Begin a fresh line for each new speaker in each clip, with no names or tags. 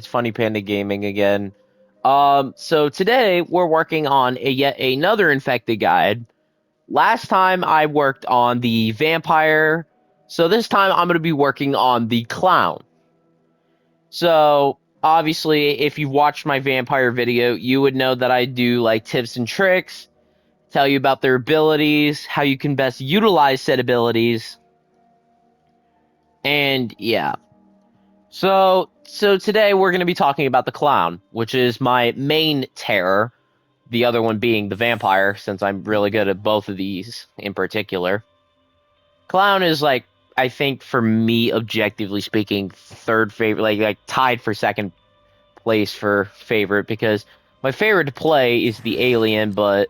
It's Funny Panda Gaming again. So today we're working on yet another infected guide. Last time I worked on the vampire, so this time I'm going to be working on the clown. So obviously, if you've watched my vampire video, you would know that I do like tips and tricks, tell you about their abilities, how you can best utilize said abilities, and yeah. So today we're going to be talking about the clown, which is my main terror. The other one being the vampire, since I'm really good at both of these in particular. Clown is like, I think for me, objectively speaking, third favorite, like tied for second place for favorite, because my favorite to play is the alien, but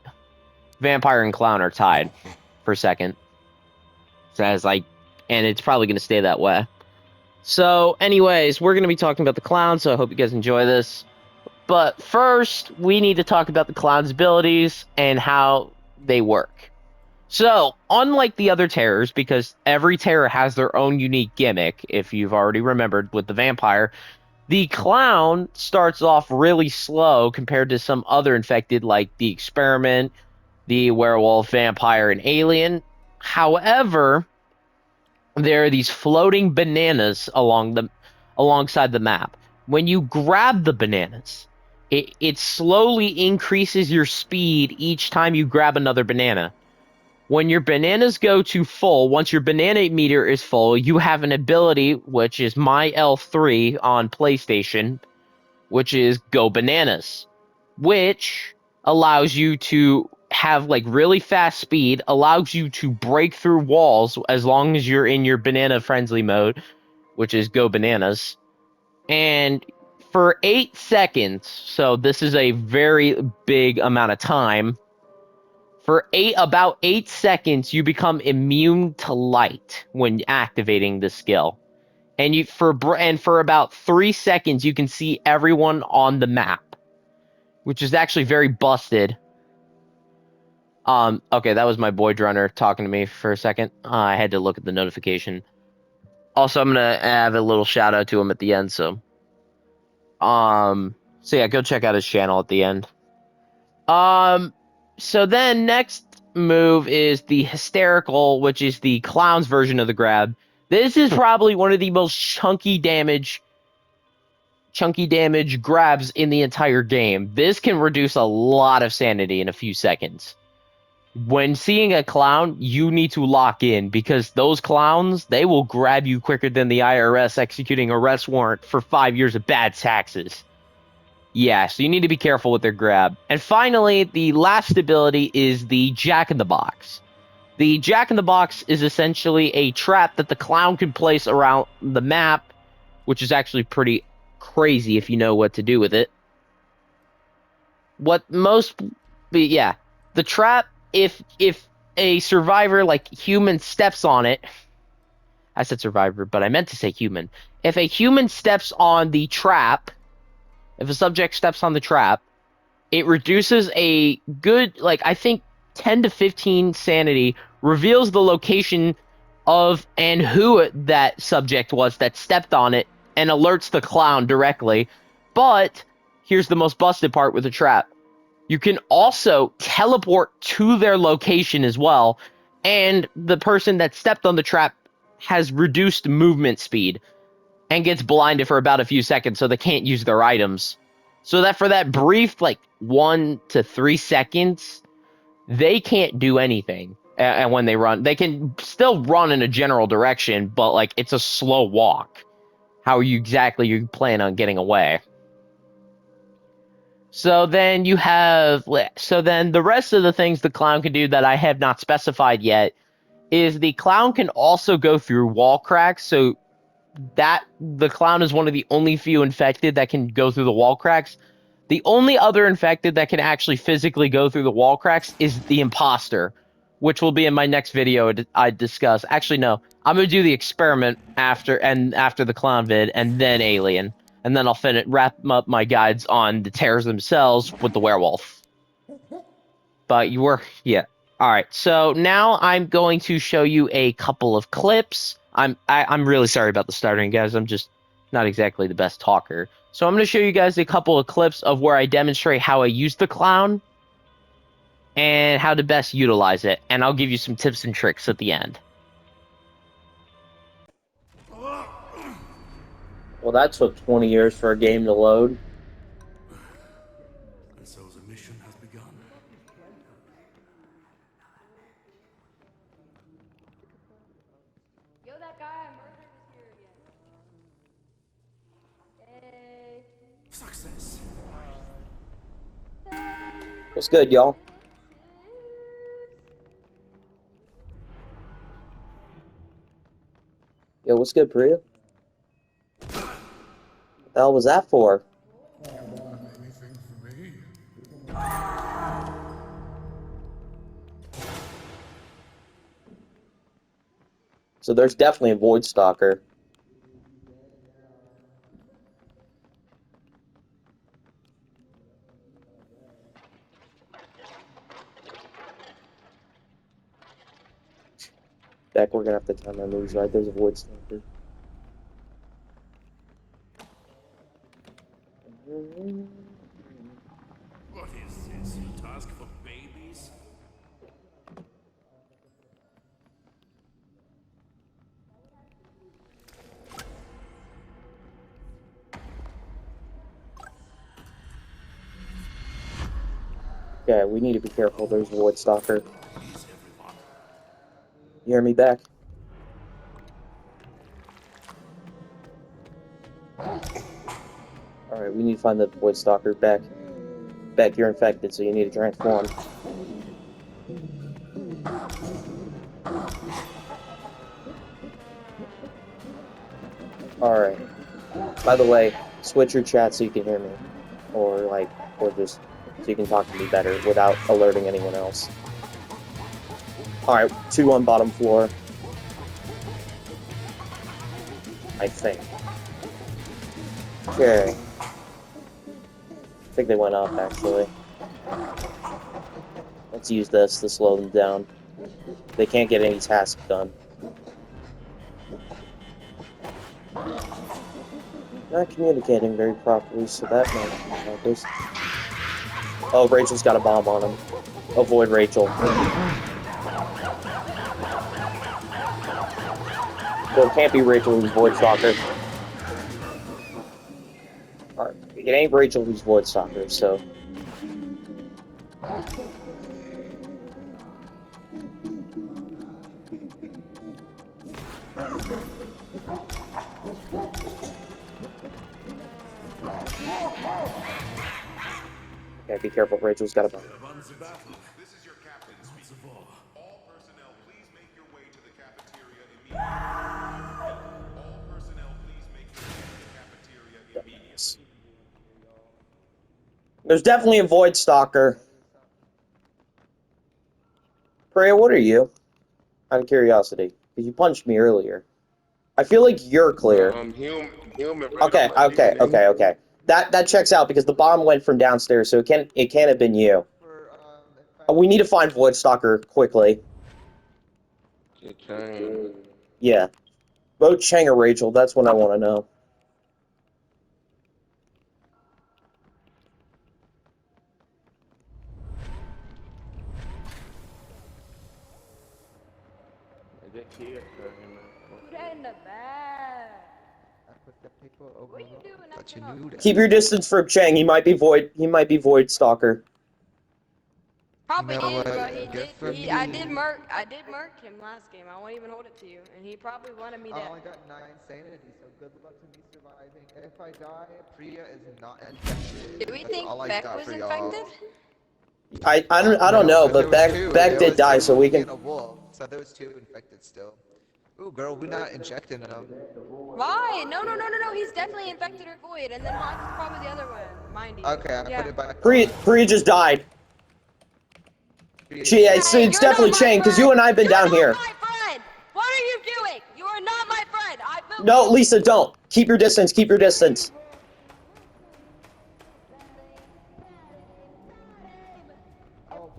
vampire and clown are tied for second. So as like, and it's probably going to stay that way. So, anyways, we're going to be talking about the clown, so I hope you guys enjoy this. But first, we need to talk about the clown's abilities and how they work. So, unlike the other terrors, because every terror has their own unique gimmick, if you've already remembered with the vampire, the clown starts off really slow compared to some other infected like the experiment, the werewolf, vampire, and alien. However, there are these floating bananas alongside the map. When you grab the bananas, it slowly increases your speed each time you grab another banana. When your bananas go to full, once your banana meter is full, you have an ability, which is my L3 on PlayStation, which is Go Bananas, which allows you to have like really fast speed, allows you to break through walls as long as you're in your banana friendly mode, which is Go Bananas. And for 8 seconds, so this is a very big amount of time. For about 8 seconds, you become immune to light when activating the skill. And for about 3 seconds, you can see everyone on the map, which is actually very busted. Okay, that was my boy Drunner talking to me for a second. I had to look at the notification. Also, I'm gonna have a little shout out to him at the end. So yeah, go check out his channel at the end. So then next move is the hysterical, which is the clown's version of the grab. This is probably one of the most chunky damage grabs in the entire game. This can reduce a lot of sanity in a few seconds. When seeing a clown, you need to lock in, because those clowns, they will grab you quicker than the IRS executing arrest warrant for 5 years of bad taxes. Yeah, so you need to be careful with their grab. And finally, the last ability is the Jack-in-the-Box. The Jack-in-the-Box is essentially a trap that the clown can place around the map, which is actually pretty crazy if you know what to do with it. The trap, if a survivor like human steps on it, I said survivor, but I meant to say human. If a human steps on the trap, if a subject steps on the trap, it reduces a good, like, I think 10 to 15 sanity, reveals the location of and who that subject was that stepped on it, and alerts the clown directly. But here's the most busted part with the trap. You can also teleport to their location as well, and the person that stepped on the trap has reduced movement speed and gets blinded for about a few seconds, so they can't use their items. So that for that brief, like 1 to 3 seconds, they can't do anything. And when they run, they can still run in a general direction, but like it's a slow walk. How you plan on getting away? So then the rest of the things the clown can do that I have not specified yet is the clown can also go through wall cracks. So that the clown is one of the only few infected that can go through the wall cracks. The only other infected that can actually physically go through the wall cracks is the imposter, which will be in my next video I discuss. Actually, no, I'm gonna do the experiment after the clown vid, and then alien, and then I'll wrap up my guides on the terrors themselves with the werewolf. But yeah. All right, so now I'm going to show you a couple of clips. I'm really sorry about the stuttering, guys. I'm just not exactly the best talker. So I'm going to show you guys a couple of clips of where I demonstrate how I use the clown and how to best utilize it, and I'll give you some tips and tricks at the end. Well, that took 20 years for a game to load.
And so the mission has begun.
Yo, that guy I murdered is here again. Hey.
Success.
What's good, y'all? Yo, what's good, Priya? What the hell was that for?
Anything for me?
So there's definitely a Void Stalker. Beck, we're gonna have to time our moves right. There's a Void Stalker.
What is this? A task for babies?
Okay, we need to be careful. There's a Void Stalker.
Please, everyone.
You hear me, Beck? Alright, we need to find the Void Stalker. Beck. Beck, you're infected, so you need to transform. Alright. By the way, switch your chat so you can hear me. Or just so you can talk to me better without alerting anyone else. Alright, 2 on bottom floor. I think. Okay. I think they went up, actually. Let's use this to slow them down. They can't get any tasks done. Not communicating very properly, so that might help us. Oh, Rachel's got a bomb on him. Avoid Rachel. Well, it can't be Rachel who's Void Stalker. Alright, it ain't Rachel who's Void Stalker, so... Okay, be careful, Rachel's got a bomb.
This is your captain speaking. All personnel, please make your way to the cafeteria immediately. All personnel, please make your way to the cafeteria immediately.
There's definitely a Void Stalker. Priya, what are you? Out of curiosity. Because you punched me earlier. I feel like you're clear.
Human.
Okay. That checks out because the bomb went from downstairs, so it can't have been you. We need to find Void Stalker quickly. Yeah. Vote Chang or Rachel, that's what I want to know.
Put that in the bag. What are you doing?
But you knew that.
Keep your distance from Chang. He might be Void Stalker.
Probably
You know
is,
what?
bro.
Good for me.
I did murk him last game. I won't even hold it to you, and he probably wanted me
I
dead.
only got 9 sanity, so good luck to me surviving. If I die, Priya is not infected.
Do we
That's
think
all I
Beck
got
was
for y'all.
infected?
I don't know, but Beck did die, so we can.
A wolf, so there was 2 infected still. Ooh, girl, we're not injecting them.
Why? No. He's definitely infected or void, and then Hawk is probably the other one. Mind you.
Okay, I
Yeah.
put it back.
Priya just died. It's
Hey,
definitely Chang, because you and I have been down here.
You're not my friend! What are you doing? You are not my friend!
No, Lisa, don't. Keep your distance, keep your distance.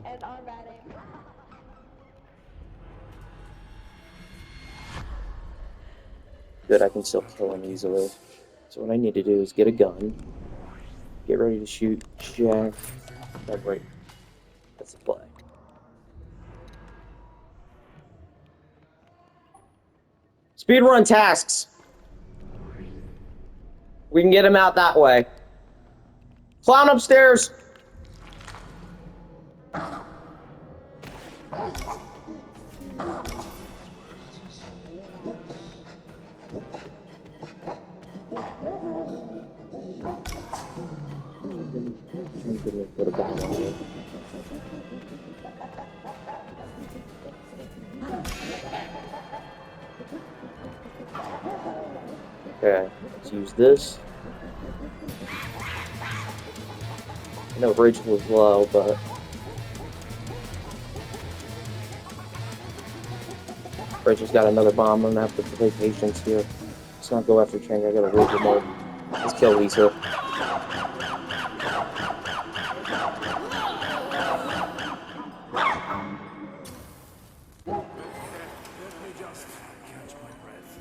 And I'm at him.
Good, I can still kill him easily. So what I need to do is get a gun, get ready to shoot Jack. Oh, great. That's the play. Speedrun tasks. We can get him out that way. Clown upstairs. Okay, let's use this. I know Rachel was low, but Rachel's got another bomb. I'm gonna have to play patience here. Let's not go after Chang. I got a Rachel mode. Let's kill Lisa.
Let me just catch my breath.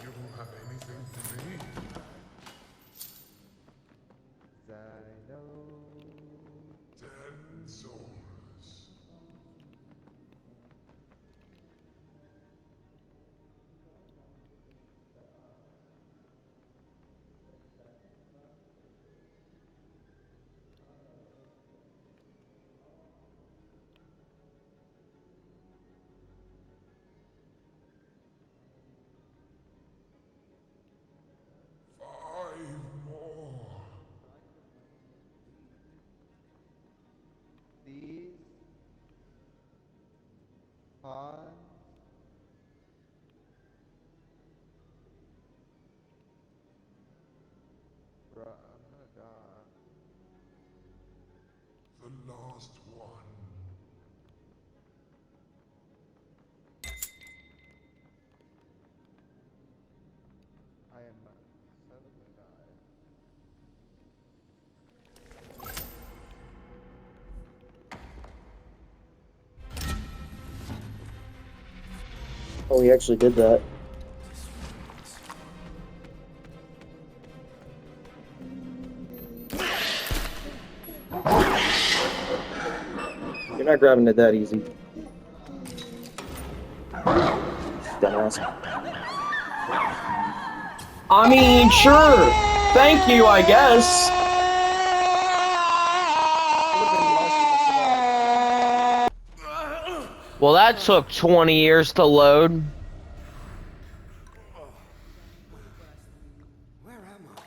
You have anything for me?
Zino.
10 souls. Five more.
These pawns bruh, I'm gonna die.
The last one.
I am suddenly die.
Oh, he actually did that. You're not grabbing it that easy. Dumbass. I mean, sure. Thank you, I guess. Well, that took 20 years to load.
Where am I?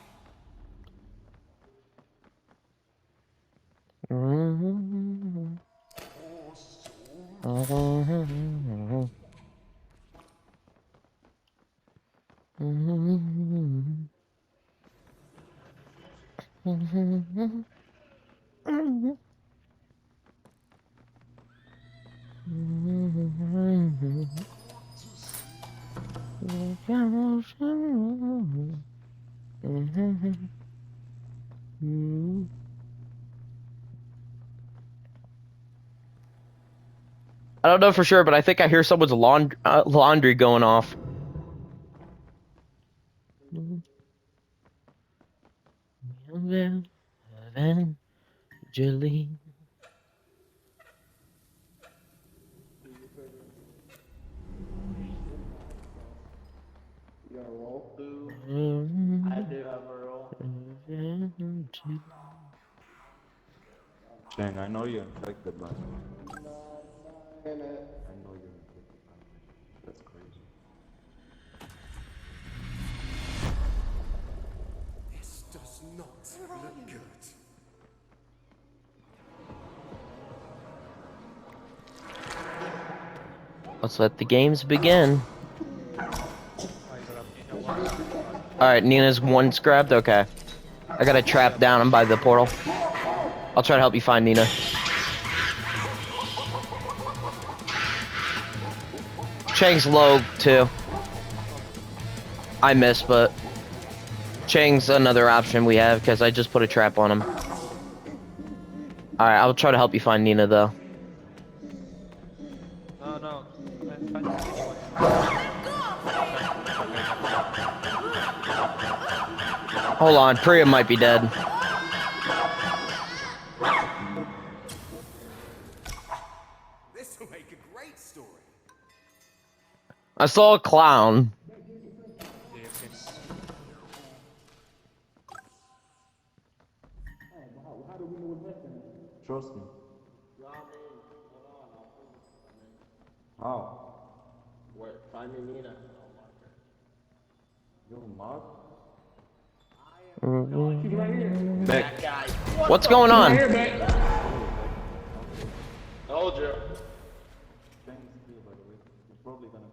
I don't know for sure, but I think I hear someone's laundry going off. Evangeline.
You gonna roll through?
I do have a roll.
Shang, I know you're infected, but
In it.
I know you're infected by me. That's crazy.
This does not look good.
Let's let the games begin. Alright, Nina's one's grabbed? Okay. I got a trap down. I'm by the portal. I'll try to help you find Nina. Chang's low, too. I missed, but Chang's another option we have because I just put a trap on him. Alright, I'll try to help you find Nina though.
No, no. I'm finding anyone in my
Hold on, Priya might be dead.
This will make a great story.
I saw a clown.
Trust me. How?
Where? Find me Nina.
You're mad?
That guy.
What's going on?
Told you.
Thanks to you, by the way. You're probably gonna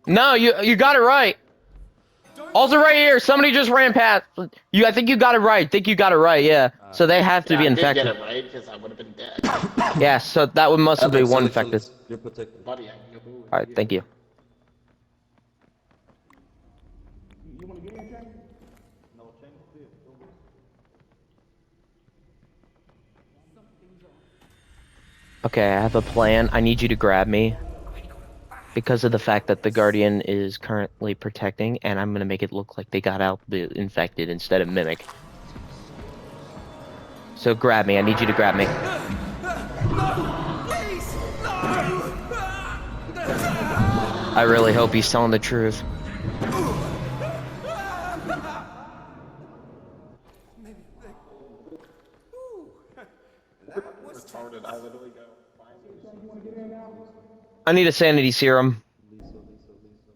die.
No, you got it right. Also right here, somebody just ran past. I think you got it right. Yeah. So they have to
Yeah,
be
I did
infected.
get it right because I would have been dead.
Yeah, so that would must have been
Alex,
one
Alex,
infected.
Alex, you're protected.
Buddy, I can go move.
Alright, thank you.
No, change clear. Don't risk.
Okay, I have a plan. I need you to grab me. Because of the fact that the Guardian is currently protecting, and I'm gonna make it look like they got out the infected instead of Mimic. So grab me, I need you to grab me. I really hope he's telling the truth.
Retarded, I literally go.
I need a sanity serum.
Lisa, Lisa, Lisa,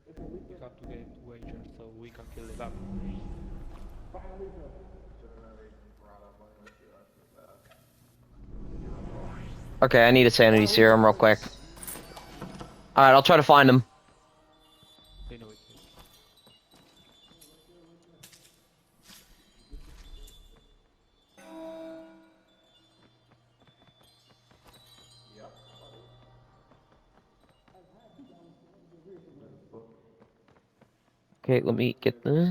Lisa.
We have to get wager so we can kill the guy.
Okay, I need a sanity serum real quick. Alright, I'll try to find him.
They know it.
Okay, let me get this.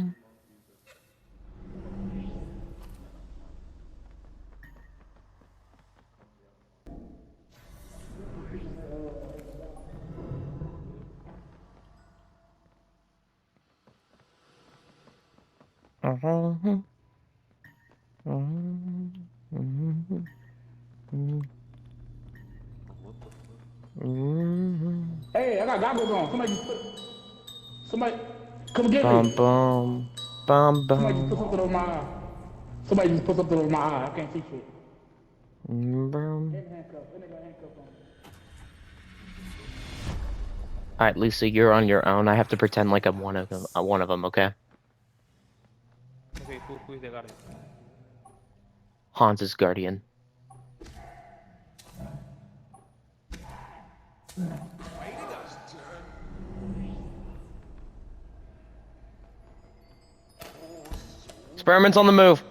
Hey, I got goggles on. Somebody, come get
Bum
me.
bum. Bum
Somebody just put
bum.
something on my eye. Somebody just put something on my eye. I can't see shit.
Bum.
Handcuff. That nigga handcuffed on me.
Alright, Lisa, you're on your own. I have to pretend like I'm one of them, okay?
Okay, who is the guardian?
Hans's guardian. Experiments on the move.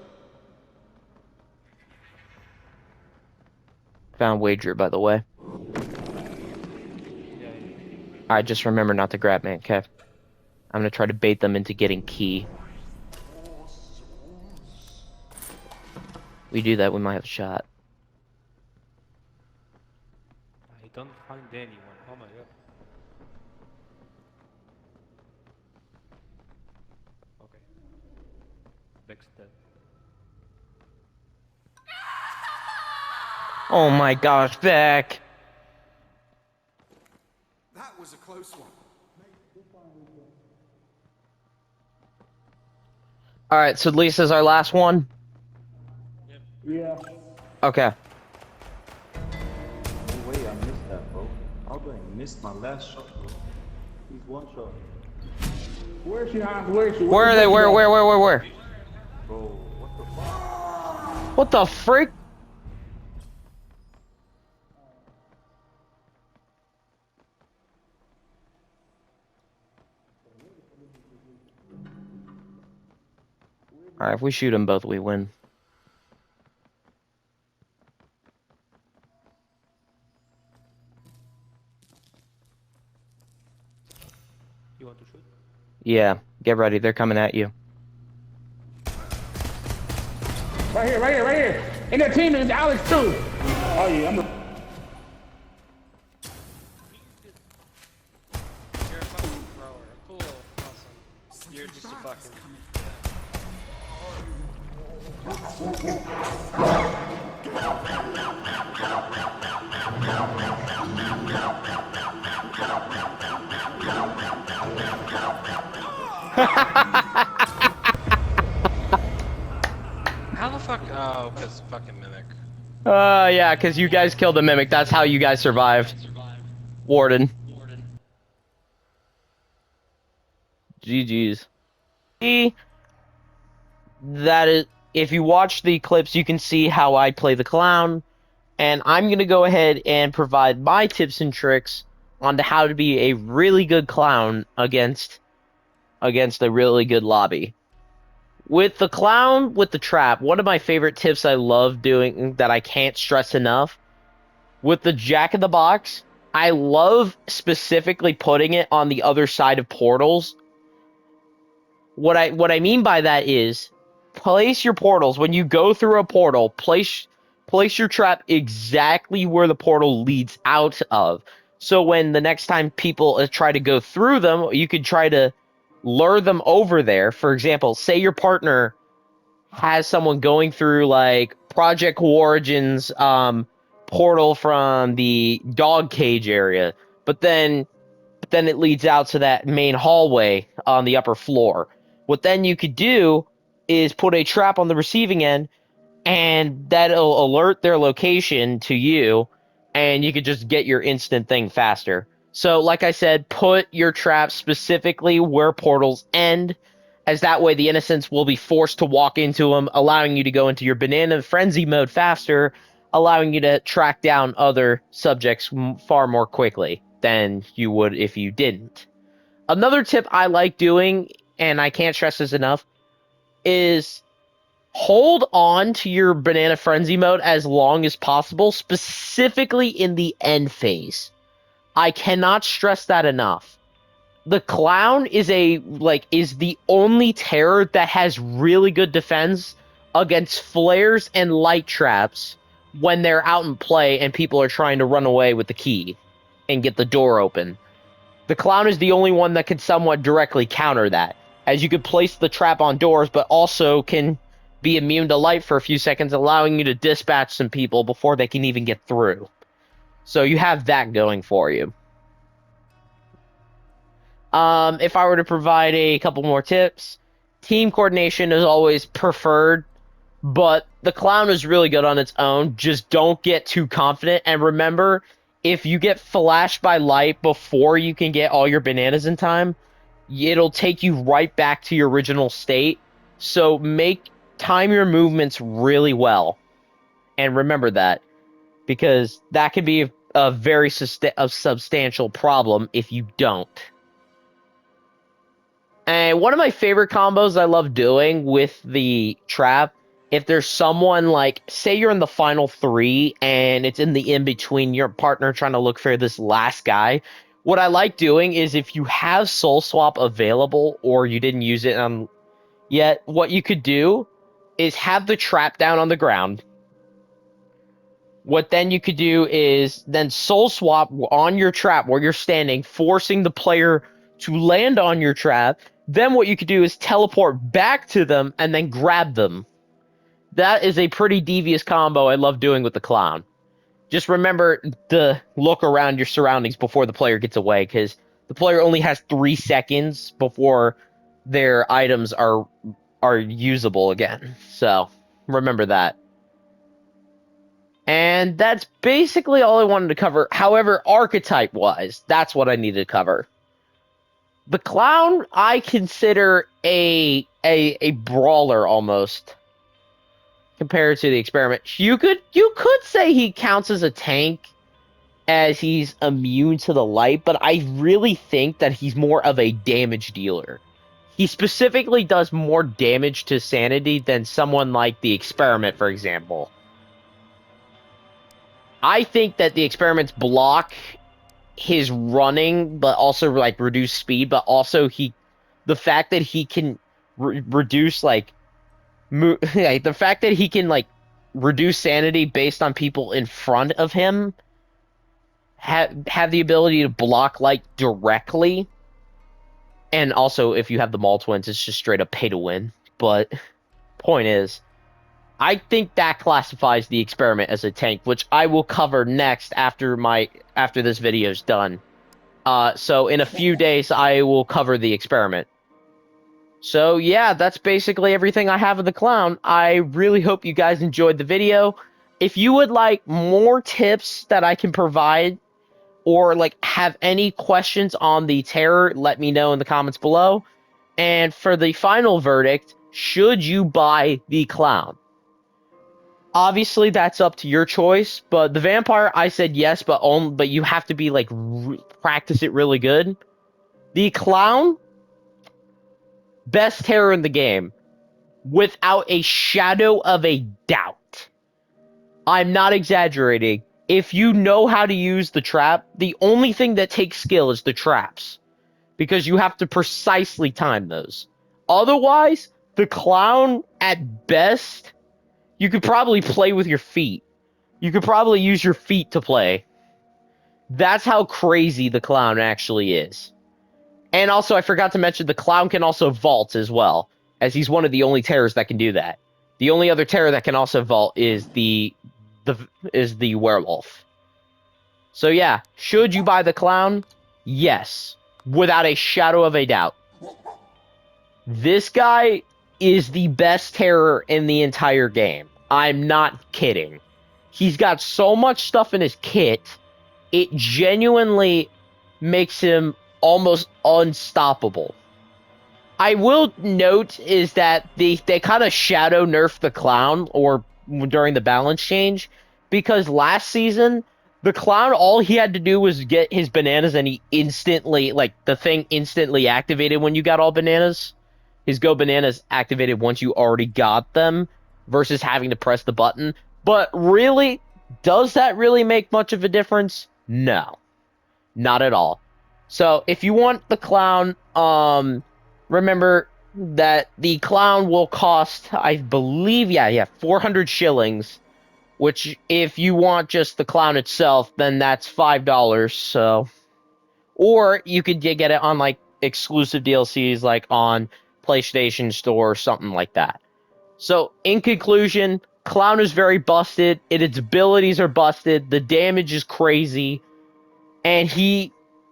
Found wager, by the way.
Yeah,
Alright, just remember not to grab me, okay? I'm gonna try to bait them into getting key. We do that, we might have a shot.
I don't find anyone. Oh my god. Okay. Next step.
Oh my gosh, Beck!
That was a close one.
Alright, so Lisa's our last one?
Yeah.
Okay.
No way, I missed that, bro. How do I miss my last shot, bro? He's one shot.
Where is she, Hans? Where is she?
Where are they? Where?
Bro, what the fuck?
What the freak? Alright, if we shoot them both, we win.
You want to shoot?
Yeah, get ready. They're coming at you.
Right here, right here, right here. And that team is Alex too. Oh yeah, I'm.
You're a fucking thrower. Cool. Awesome. You're just a fucking. How the fuck? Oh, because fucking mimic.
Yeah, because you guys killed the mimic. That's how you guys survived. Warden. GG's. See, that is, if you watch the clips, you can see how I play the clown. And I'm going to go ahead and provide my tips and tricks on how to be a really good clown against a really good lobby. With the clown, with the trap, one of my favorite tips I love doing that I can't stress enough, with the Jack in the Box, I love specifically putting it on the other side of portals. What I mean by that is place your portals when you go through a portal, place your trap exactly where the portal leads out of. So when the next time people try to go through them, you could try to lure them over there. For example, say your partner has someone going through like Project Origins portal from the dog cage area, but then it leads out to that main hallway on the upper floor. What then you could do is put a trap on the receiving end, and that'll alert their location to you, and you could just get your instant thing faster. So, like I said, put your traps specifically where portals end, as that way the innocents will be forced to walk into them, allowing you to go into your banana frenzy mode faster, allowing you to track down other subjects far more quickly than you would if you didn't. Another tip I like doing, and I can't stress this enough, is hold on to your banana frenzy mode as long as possible, specifically in the end phase. I cannot stress that enough. The clown is the only terror that has really good defense against flares and light traps when they're out in play and people are trying to run away with the key and get the door open. The clown is the only one that can somewhat directly counter that, as you could place the trap on doors, but also can be immune to light for a few seconds, allowing you to dispatch some people before they can even get through. So you have that going for you. If I were to provide a couple more tips, team coordination is always preferred, but the clown is really good on its own. Just don't get too confident, and remember, if you get flashed by light before you can get all your bananas in time, it'll take you right back to your original state. So time your movements really well, and remember that, because that can be a very substantial problem if you don't. And one of my favorite combos I love doing with the trap, if there's someone like, say you're in the final 3 and it's in the in-between, your partner trying to look for this last guy, what I like doing is if you have Soul Swap available or you didn't use it yet, what you could do is have the trap down on the ground. What then you could do is then Soul Swap on your trap where you're standing, forcing the player to land on your trap. Then what you could do is teleport back to them and then grab them. That is a pretty devious combo I love doing with the clown. Just remember to look around your surroundings before the player gets away, because the player only has 3 seconds before their items are usable again. So remember that. And that's basically all I wanted to cover. However, archetype-wise, that's what I needed to cover. The clown, I consider a brawler almost, compared to the experiment. You could say he counts as a tank, as he's immune to the light, but I really think that he's more of a damage dealer. He specifically does more damage to sanity than someone like the experiment, for example. I think that the experiment's block his running, but also like reduce speed, but also the fact that he can reduce like like, the fact that he can like reduce sanity based on people in front of him, have the ability to block light directly, and also if you have the Maul twins, it's just straight up pay to win. But point is, I think that classifies the experiment as a tank, which I will cover next after this video is done. So in a few days, I will cover the experiment. So yeah, that's basically everything I have of the clown. I really hope you guys enjoyed the video. If you would like more tips that I can provide, or like have any questions on the terror, let me know in the comments below. And for the final verdict, should you buy the clown? Obviously, that's up to your choice. But the vampire, I said yes, but you have to be like practice it really good. The clown, best terror in the game, without a shadow of a doubt. I'm not exaggerating. If you know how to use the trap, the only thing that takes skill is the traps, because you have to precisely time those. Otherwise, the clown, at best, you could probably play with your feet. You could probably use your feet to play. That's how crazy the clown actually is. And also, I forgot to mention, the clown can also vault as well, as he's one of the only terrors that can do that. The only other terror that can also vault is the werewolf. So yeah, should you buy the clown? Yes, without a shadow of a doubt. This guy is the best terror in the entire game. I'm not kidding. He's got so much stuff in his kit, it genuinely makes him almost unstoppable. I will note is that they kind of shadow nerfed the clown or during the balance change, because last season the clown, all he had to do was get his bananas and he instantly, like, the thing instantly activated when you got all bananas. His go bananas activated once you already got them versus having to press the button. But really, does that really make much of a difference? No, not at all. So if you want the clown, remember that the clown will cost, I believe, 400 shillings. Which, if you want just the clown itself, then that's $5. So, or you could get it on like exclusive DLCs, like on PlayStation Store or something like that. So, in conclusion, clown is very busted. Its abilities are busted. The damage is crazy, and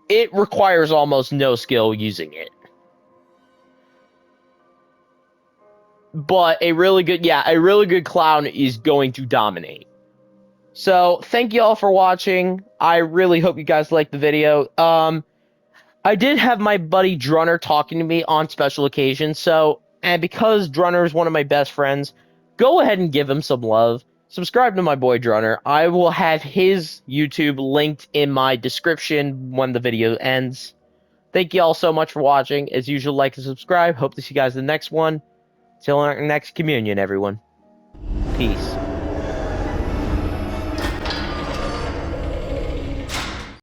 it requires almost no skill using it. But a really good clown is going to dominate. So, thank you all for watching. I really hope you guys liked the video. I did have my buddy Drunner talking to me on special occasions, and because Drunner is one of my best friends, go ahead and give him some love. Subscribe to my boy Drunner. I will have his YouTube linked in my description when the video ends. Thank you all so much for watching. As usual, like and subscribe. Hope to see you guys in the next one. Till our next communion, everyone. Peace.